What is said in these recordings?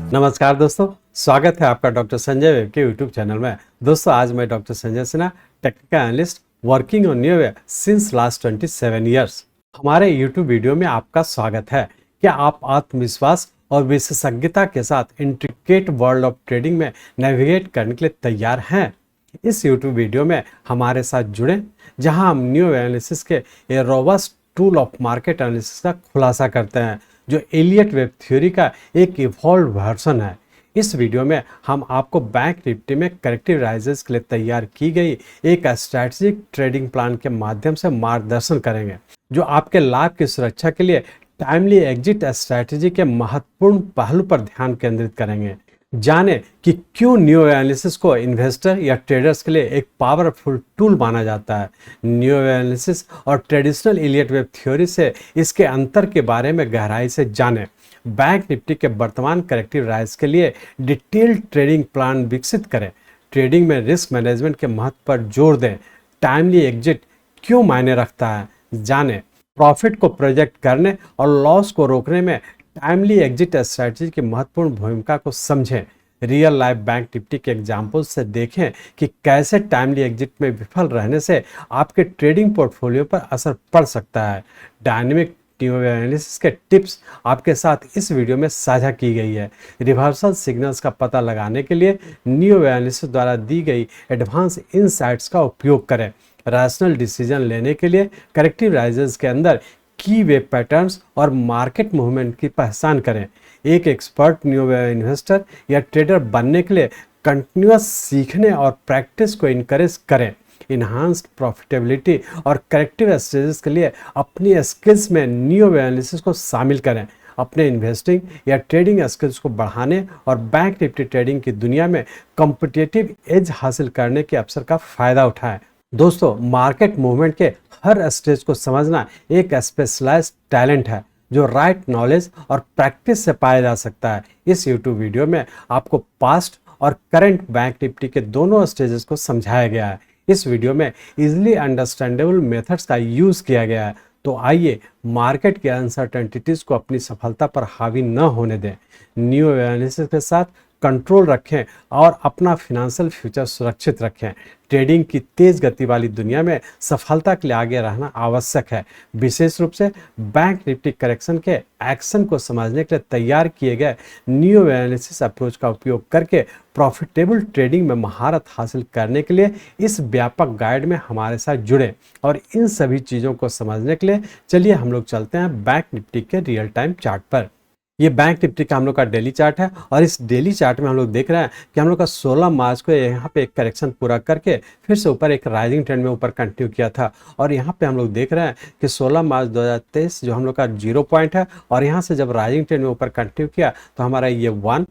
नमस्कार दोस्तों, स्वागत है आपका डॉक्टर संजय वेब के यूट्यूब चैनल में। दोस्तों, आज मैं doctor Sanjay Sinha, technical analyst working on new way since last 27 years. हमारे यूट्यूब वीडियो में आपका स्वागत है। क्या आप आत्मविश्वास और विशेषज्ञता के साथ इंट्रिकेट वर्ल्ड ऑफ ट्रेडिंग में नेविगेट करने के लिए तैयार हैं? इस यूट्यूब वीडियो में हमारे साथ जुड़ें, जहां हम न्यू एनालिसिस के a robust tool of market analysis का खुलासा करते हैं, जो एलियट वेब थ्योरी का एक इवॉल्व वर्जन है। इस वीडियो में हम आपको बैंक निफ्टी में करेक्टिव राइजेस के लिए तैयार की गई एक स्ट्रैटेजिक ट्रेडिंग प्लान के माध्यम से मार्गदर्शन करेंगे, जो आपके लाभ की सुरक्षा के लिए टाइमली एग्जिट स्ट्रैटेजी के महत्वपूर्ण पहलू पर ध्यान केंद्रित करेंगे। जाने कि क्यों न्यू एनालिसिस को इन्वेस्टर या ट्रेडर्स के लिए एक पावरफुल टूल माना जाता है। न्यू एनालिसिस और ट्रेडिशनल एलियट वेब थ्योरी से इसके अंतर के बारे में गहराई से जानें। बैंक निफ्टी के वर्तमान करेक्टिव राइज के लिए डिटेल्ड ट्रेडिंग प्लान विकसित करें। ट्रेडिंग में रिस्क मैनेजमेंट के महत्व पर जोर दें। टाइमली एग्जिट क्यों मायने रखता है, जानें। प्रॉफिट को प्रोजेक्ट करने और लॉस को रोकने में टाइमली एग्जिट स्ट्रैटेजी की महत्वपूर्ण भूमिका को समझें। रियल लाइफ बैंक निफ्टी के एग्जाम्पल से देखें कि कैसे टाइमली एग्जिट में विफल रहने से आपके ट्रेडिंग पोर्टफोलियो पर असर पड़ सकता है। डायनेमिक न्यू एनालिसिस के टिप्स आपके साथ इस वीडियो में साझा की गई है। रिवर्सल सिग्नल्स का पता लगाने के लिए न्यू एनालिसिस द्वारा दी गई एडवांस इनसाइट्स का उपयोग करें। रैशनल डिसीजन लेने के लिए करेक्टिव राइजेस के अंदर की वेब पैटर्न्स और मार्केट मूवमेंट की पहचान करें। एक एक्सपर्ट न्यू इन्वेस्टर या ट्रेडर बनने के लिए कंटिन्यूअस सीखने और प्रैक्टिस को इनकरेज करें। इन्हांस्ड प्रॉफिटेबिलिटी और करेक्टिव स्ट्रेटेजीज के लिए अपनी स्किल्स में न्यू एनालिसिस को शामिल करें। अपने इन्वेस्टिंग या ट्रेडिंग स्किल्स को बढ़ाने और बैंक निफ्टी ट्रेडिंग की दुनिया में कॉम्पिटिटिव एज हासिल करने के अवसर का फायदा उठाएं। दोस्तों, मार्केट मूवमेंट के हर स्टेज को समझना एक स्पेशलाइज्ड टैलेंट है, जो राइट नॉलेज और प्रैक्टिस से पाया जा सकता है। इस यूट्यूब वीडियो में आपको पास्ट और करंट बैंक निफ्टी के दोनों स्टेजेस को समझाया गया है। इस वीडियो में इजीली अंडरस्टैंडेबल मेथड्स का यूज किया गया है। तो आइए मार्केट के अनसर्टेनिटीज को अपनी सफलता पर हावी न होने दें। न्यू एनालिसिस के साथ कंट्रोल रखें और अपना फिनेंशियल फ्यूचर सुरक्षित रखें। ट्रेडिंग की तेज गति वाली दुनिया में सफलता के लिए आगे रहना आवश्यक है। विशेष रूप से बैंक निफ्टी करेक्शन के एक्शन को समझने के लिए तैयार किए गए न्यू एनालिसिस अप्रोच का उपयोग करके प्रॉफिटेबल ट्रेडिंग में महारत हासिल करने के लिए इस व्यापक गाइड में हमारे साथ जुड़े। और इन सभी चीज़ों को समझने के लिए चलिए हम लोग चलते हैं बैंक निफ्टी के रियल टाइम चार्ट पर। ये बैंक निफ्टी का हम लोग का डेली चार्ट है और इस डेली चार्ट में हम लोग देख रहे हैं कि हम लोग का 16 मार्च को यहाँ पे एक करेक्शन पूरा करके फिर से ऊपर एक राइजिंग ट्रेंड में ऊपर कंटिन्यू किया था। और यहाँ पे हम लोग देख रहे हैं कि 16 मार्च 2023 जो हम लोग का 0 पॉइंट है, और यहाँ से जब राइजिंग ट्रेंड में ऊपर कंटिन्यू किया तो हमारा ये 1,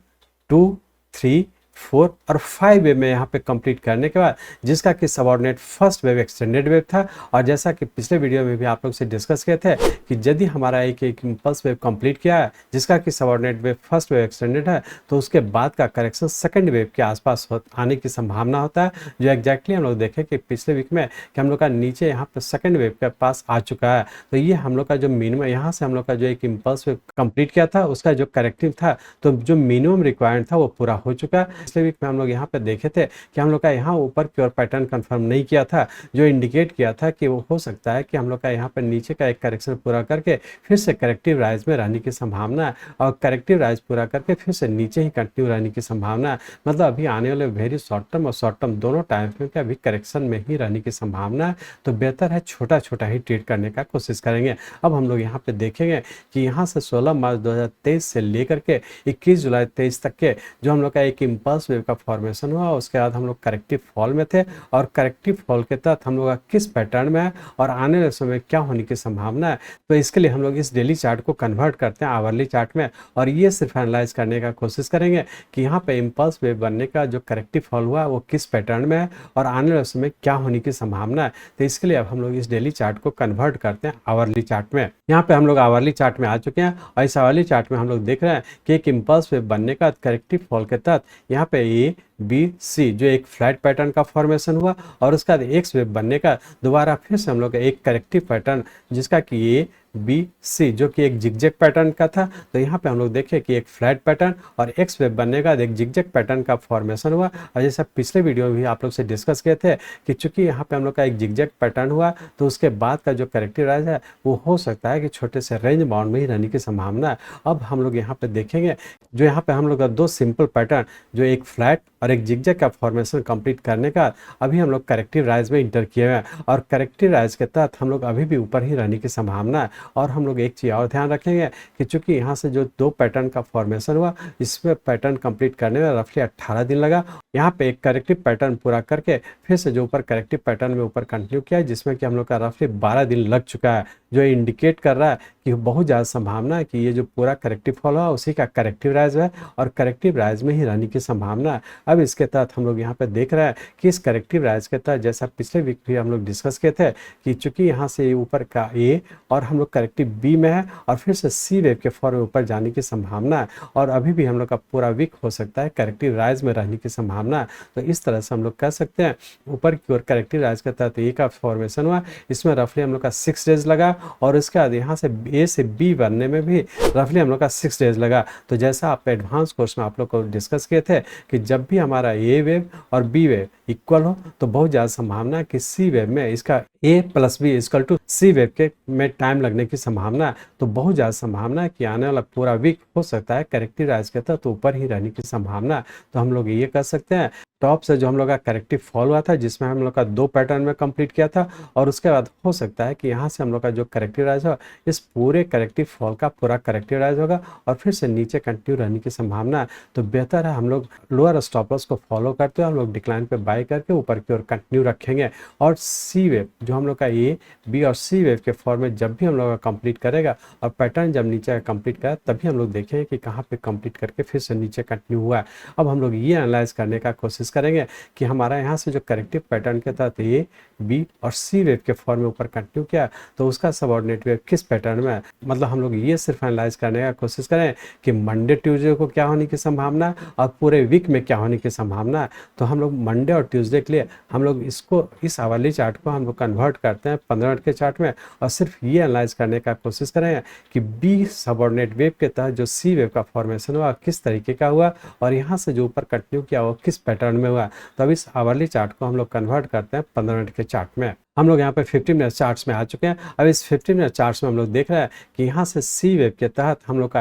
2, 3, 4 और 5 वेव में यहाँ पे कंप्लीट करने के बाद, जिसका कि subordinate first wave extended wave था। और जैसा कि पिछले वीडियो में भी आप लोग से डिस्कस किए थे कि यदि हमारा एक इम्पल्स वेव कंप्लीट किया है, जिसका कि subordinate wave first wave extended है, तो उसके बाद का करेक्शन सेकंड वेव के आसपास आने की संभावना होता है, जो एग्जैक्टली हम लोग देखें कि पिछले वीक में कि हम लोग का नीचे यहाँ पर सेकंड वेव के पास आ चुका है। तो ये हम लोग का जो मिनिमम यहाँ से हम लोग का जो एक इम्पल्स वेव कंप्लीट किया था, उसका जो करेक्टिव था, तो जो मिनिमम रिक्वायर्ड था वो पूरा हो चुका है। पिछले वीक में हम लोग यहाँ पे देखे थे कि हम लोग का यहाँ ऊपर की ओर पैटर्न कंफर्म नहीं किया था, जो इंडिकेट किया था कि वो हो सकता है कि हम लोग का यहाँ पर नीचे का एक करेक्शन पूरा करके फिर से करेक्टिव राइज में रहने की संभावना है, और करेक्टिव राइज पूरा करके फिर से नीचे ही कंटिन्यू रहने की संभावना है। मतलब अभी आने वाले वेरी शॉर्ट टर्म और शॉर्ट टर्म दोनों टाइम फ्रेम के अभी करेक्शन में ही रहने की संभावना है। तो बेहतर है छोटा छोटा ही ट्रेड करने का कोशिश करेंगे। अब हम लोग यहाँ पे देखेंगे कि यहाँ से 16 मार्च 2023 से लेकर के 21 जुलाई 23 तक के जो हम लोग का एक इम्पल्स वेव का फॉर्मेशन हुआ, उसके बाद हम लोग करेक्टिव फॉल में थे, और करेक्टिव फॉल के तहत हम लोग किस पैटर्न में है और आने वाले समय क्या होने की संभावना है। तो इसके लिए हम लोग इस डेली चार्ट को कन्वर्ट करते हैं आवरली चार्ट में, और ये सिर्फ एनालाइज करने का कोशिश करेंगे कि यहाँ पे इम्पल्स वेव बनने का जो करेक्टिव फॉल हुआ वो किस पैटर्न में है और आने वाले समय क्या होने की संभावना है। तो इसके लिए अब हम लोग इस डेली चार्ट को कन्वर्ट करते हैं आवरली चार्ट में। यहाँ पे हम लोग आवरली चार्ट में आ चुके हैं, और इस आवरली चार्ट में हम लोग देख रहे हैं कि एक इम्पल्स वेव बनने का करेक्टिव फॉल के तहत यहाँ पे ए बी सी जो एक फ्लैट पैटर्न का फॉर्मेशन हुआ, और उसका एक्स वेव बनने का दोबारा फिर से हम लोग एक करेक्टिव पैटर्न जिसका कि ए बी सी, जो कि एक जिगजैग पैटर्न का था। तो यहाँ पे हम लोग देखें कि एक फ्लैट पैटर्न और एक्स वेव बनने का एक जिगजैग पैटर्न का फॉर्मेशन हुआ। और जैसा पिछले वीडियो में भी आप लोग से डिस्कस किए थे कि चूंकि यहाँ पे हम लोग का एक जिगजैग पैटर्न हुआ, तो उसके बाद का जो करेक्टिव राइज है वो हो सकता है कि छोटे से रेंज बाउंड में ही रहने की संभावना है। अब हम लोग यहाँ पे देखेंगे जो यहाँ पे हम लोग का दो सिंपल पैटर्न, जो एक फ्लैट और एक जिगजैग का फॉर्मेशन कंप्लीट करने का अभी हम लोग करेक्टिव राइज में इंटर किए हुए हैं, और करेक्टिव राइज के तहत हम लोग अभी भी ऊपर ही रहने की संभावना है। और हम लोग एक चीज़ और ध्यान रखेंगे कि चूंकि यहाँ से जो दो पैटर्न का फॉर्मेशन हुआ, इसमें पैटर्न कंप्लीट करने में रफली 18 दिन लगा। यहाँ पे एक करेक्टिव पैटर्न पूरा करके फिर से जो ऊपर करेक्टिव पैटर्न में ऊपर कंटिन्यू किया है, जिसमें कि हम लोग का रफली 12 दिन लग चुका है, जो इंडिकेट कर रहा है कि बहुत ज़्यादा संभावना है कि ये जो पूरा करेक्टिव फॉल हुआ उसी का करेक्टिव राइज है, और करेक्टिव राइज में ही रहने की संभावना है। अब इसके तहत हम लोग यहाँ पे देख रहे हैं कि इस करेक्टिव राइज के तहत, जैसा पिछले वीक भी हम लोग डिस्कस किए थे कि चूंकि यहाँ से ऊपर का ए और हम लोग करेक्टिव बी में है, और फिर से सी वेव के फॉर्म में ऊपर जाने की संभावना है, और अभी भी हम लोग का पूरा वीक हो सकता है करेक्टिव राइज में रहने की संभावना है। तो इस तरह से हम लोग कह सकते हैं ऊपर की ओर करेक्टिव राइज के तहत ए का फॉर्मेशन हुआ, इसमें रफली हम लोग का 6 डेज लगा, और इसके बाद यहाँ से ए से बी बनने में भी रफली हम लोग का 6 डेज लगा। तो जैसा आप एडवांस कोर्स में आप लोग को डिस्कस किए थे कि जब भी हमारा ए वेव और बी वेव इक्वल हो, तो बहुत ज़्यादा संभावना है कि सी वेव में इसका A plus B equal to C wave के में टाइम लगने की संभावना है। तो बहुत ज़्यादा संभावना है कि आने वाला पूरा वीक हो सकता है करेक्टिव राइज के तहत तो ऊपर ही रहने की संभावना है। तो हम लोग ये कह सकते हैं टॉप से जो हम लोग का करेक्टिव फॉल हुआ था, जिसमें हम लोग का दो पैटर्न में कंप्लीट किया था, और उसके बाद हो सकता है कि यहाँ से हम लोग का जो करेक्टिव राइज हो, इस पूरे करेक्टिव फॉल का पूरा करेक्टिव राइज होगा और फिर से नीचे कंटिन्यू रहने की संभावना है। तो बेहतर है हम लोग लोअर स्टॉप लॉस को फॉलो करते हुए हम लोग डिक्लाइन पे बाय करके ऊपर की ओर कंटिन्यू रखेंगे। और सी वेव जो हम लोग का ए बी और सी वेव के फॉर्म में जब भी हम लोग का कंप्लीट करेगा और पैटर्न जब नीचे कंप्लीट करेगा, तभी हम लोग देखेंगे कि कहाँ पे कंप्लीट करके फिर से नीचे कंटिन्यू हुआ है। अब हम लोग ये एनालाइज करने का कोशिश करेंगे कि हमारा यहाँ से जो करेक्टिव पैटर्न के तहत ए बी और सी वेव के फॉर्म में ऊपर कंटिन्यू किया, तो उसका सबऑर्डिनेट वेव किस पैटर्न में है। मतलब हम लोग ये सिर्फ एनालाइज करने का कोशिश करें कि मंडे ट्यूसडे को क्या होने की संभावना और पूरे वीक में क्या होने की संभावना है। तो हम लोग मंडे और ट्यूसडे के लिए हम लोग इसको इस आवरली चार्ट को हम लोग कन्वर्ट करते हैं 15 मिनट के चार्ट में, और सिर्फ ये एनालाइज करने का कोशिश करेंगे कि बी सबऑर्डिनेट वेव के तहत जो सी वेव का फॉर्मेशन हुआ किस तरीके का हुआ, और यहाँ से जो ऊपर कंटिन्यू किया हुआ किस पैटर्न में हुआ। तो अब इस आवरली चार्ट को हम लोग कन्वर्ट करते हैं 15 मिनट के चार्ट में। हम लोग यहाँ पे 15 मिनट चार्ट्स में आ चुके हैं। अब इस 15 मिनट चार्ट्स में हम लोग देख रहे हैं कि यहाँ से सी वेव के तहत हम लोग का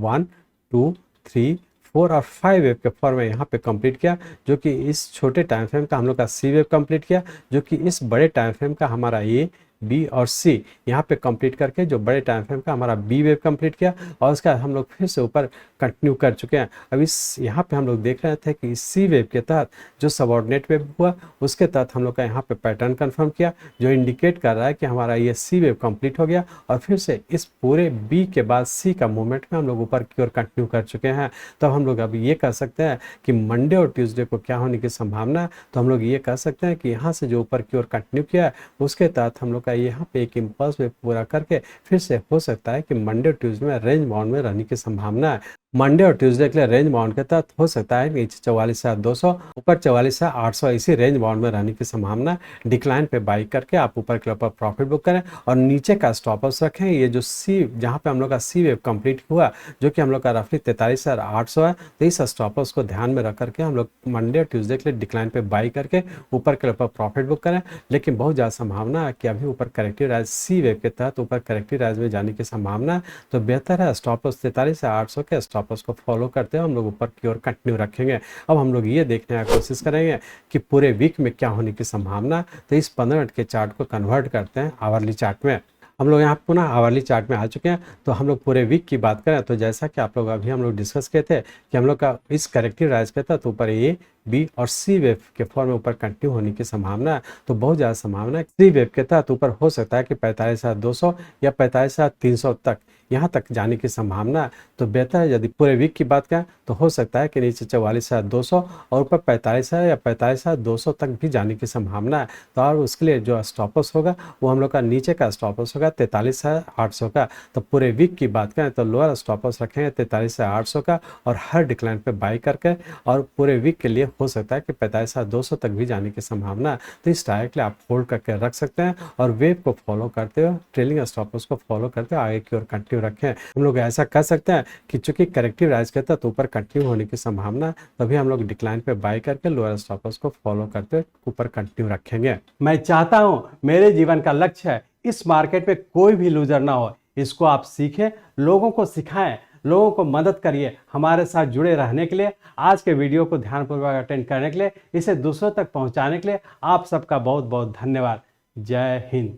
1 2 3 4 और 5 वेव के फॉर्म में यहाँ पे कंप्लीट किया, जो कि इस छोटे टाइम फ्रेम का हम लोग का सी वेव कंप्लीट किया, जो कि इस बड़े टाइम फ्रेम का हमारा ए बी और सी यहाँ पे कंप्लीट करके जो बड़े टाइम फ्रेम का हमारा बी वेव कंप्लीट किया, और उसका हम लोग फिर से ऊपर कंटिन्यू कर चुके हैं। अब इस यहाँ पे हम लोग देख रहे थे कि सी वेव के तहत जो सबऑर्डिनेट वेव हुआ उसके तहत हम लोग का यहाँ पे पैटर्न कंफर्म किया, जो इंडिकेट कर रहा है कि हमारा ये सी वेव कंप्लीट हो गया, और फिर से इस पूरे बी के बाद सी का मूवमेंट में हम लोग ऊपर की ओर कंटिन्यू कर चुके हैं। तो हम लोग अभी ये कह सकते हैं कि मंडे और ट्यूसडे को क्या होने की संभावना है। तो हम लोग ये कह सकते हैं कि यहाँ से जो ऊपर की ओर कंटिन्यू किया है उसके तहत हम लोग यहाँ पे एक इंपल्स वेव पूरा करके फिर से हो सकता है कि मंडे ट्यूसडे में रेंज बाउंड में रहने की संभावना है। मंडे और ट्यूसडे के लिए रेंज बाउंड के तहत हो सकता है नीचे 44,200 ऊपर 44,800 इसी रेंज बाउंड में रहने की संभावना। डिक्लाइन पे बाई करके आप ऊपर के ऊपर प्रॉफिट बुक करें और नीचे का स्टॉप लॉस रखें। ये जो सी जहाँ पे हम लोग का सी वेव कंप्लीट हुआ जो कि हम लोग का रफली 43,800 है, तो इस स्टॉप लॉस को ध्यान में रख करके हम लोग मंडे और ट्यूसडे के लिए डिक्लाइन पे बाई करके ऊपर के ऊपर प्रॉफिट बुक करें। लेकिन बहुत ज़्यादा संभावना है कि अभी ऊपर करेक्टिव राइज सी वेव के तहत ऊपर करेक्टिव राइज में जाने की संभावना है। तो बेहतर है स्टॉप लॉस 43,800 के स्टॉप लॉस को फॉलो करते हैं हम लोग ऊपर की ओर कंटिन्यू रखेंगे। अब हम लोग ये देखने की कोशिश करेंगे कि पूरे वीक में क्या होने की संभावना। तो इस 15 मिनट के चार्ट को कन्वर्ट करते हैं आवरली चार्ट में। हम लोग यहाँ पुनः आवरली चार्ट में आ चुके हैं। तो हम लोग पूरे वीक की बात करें तो जैसा कि आप लोग अभी हम लोग डिस्कस किए थे कि हम लोग का इस करेक्टिव राइज के तहत ऊपर ए बी और सी वेव के फॉर्म में ऊपर कंटिन्यू होने की संभावना है। तो बहुत ज़्यादा संभावना है सी वेव के तहत ऊपर हो सकता है कि 45,200 या 45,300 तक यहाँ तक जाने की संभावना है। तो बेहतर है, यदि पूरे वीक की बात करें तो हो सकता है कि नीचे 44,200 और ऊपर 45,000 या 45,200 तक भी जाने की संभावना है। तो और उसके लिए जो स्टॉप लॉस होगा वो हम लोग का नीचे का स्टॉप लॉस होगा 43,800 का। तो पूरे वीक की बात करें तो लोअर स्टॉप लॉस रखेंगे 43,800 का और हर डिक्लाइन पे बाई करके, और पूरे वीक के लिए हो सकता है कि 45,200 तक भी जाने की संभावना है। तो इस डायरेक्टली आप होल्ड करके रख सकते हैं और वेव को फॉलो करते हुए, ट्रेलिंग स्टॉप लॉस को फॉलो करते हुए आगे की ओर कंटिन्यू रखें। हम लोग ऐसा कर सकते हैं कि चूंकि करेक्टिव राइज करता है तो ऊपर कंटिन्यू होने की संभावना है, तभी हम लोग डिक्लाइन पे बाई करके लोअर स्टॉप लॉस को फॉलो करते हुए ऊपर कंटिन्यू रखेंगे। मैं चाहता हूं मेरे जीवन का लक्ष्य है इस मार्केट में कोई भी लूजर ना हो। इसको आप सीखें, लोगों को सिखाएं, लोगों को मदद करिए। हमारे साथ जुड़े रहने के लिए, आज के वीडियो को ध्यानपूर्वक अटेंड करने के लिए, इसे दूसरों तक पहुंचाने के लिए आप सबका बहुत बहुत धन्यवाद। जय हिंद।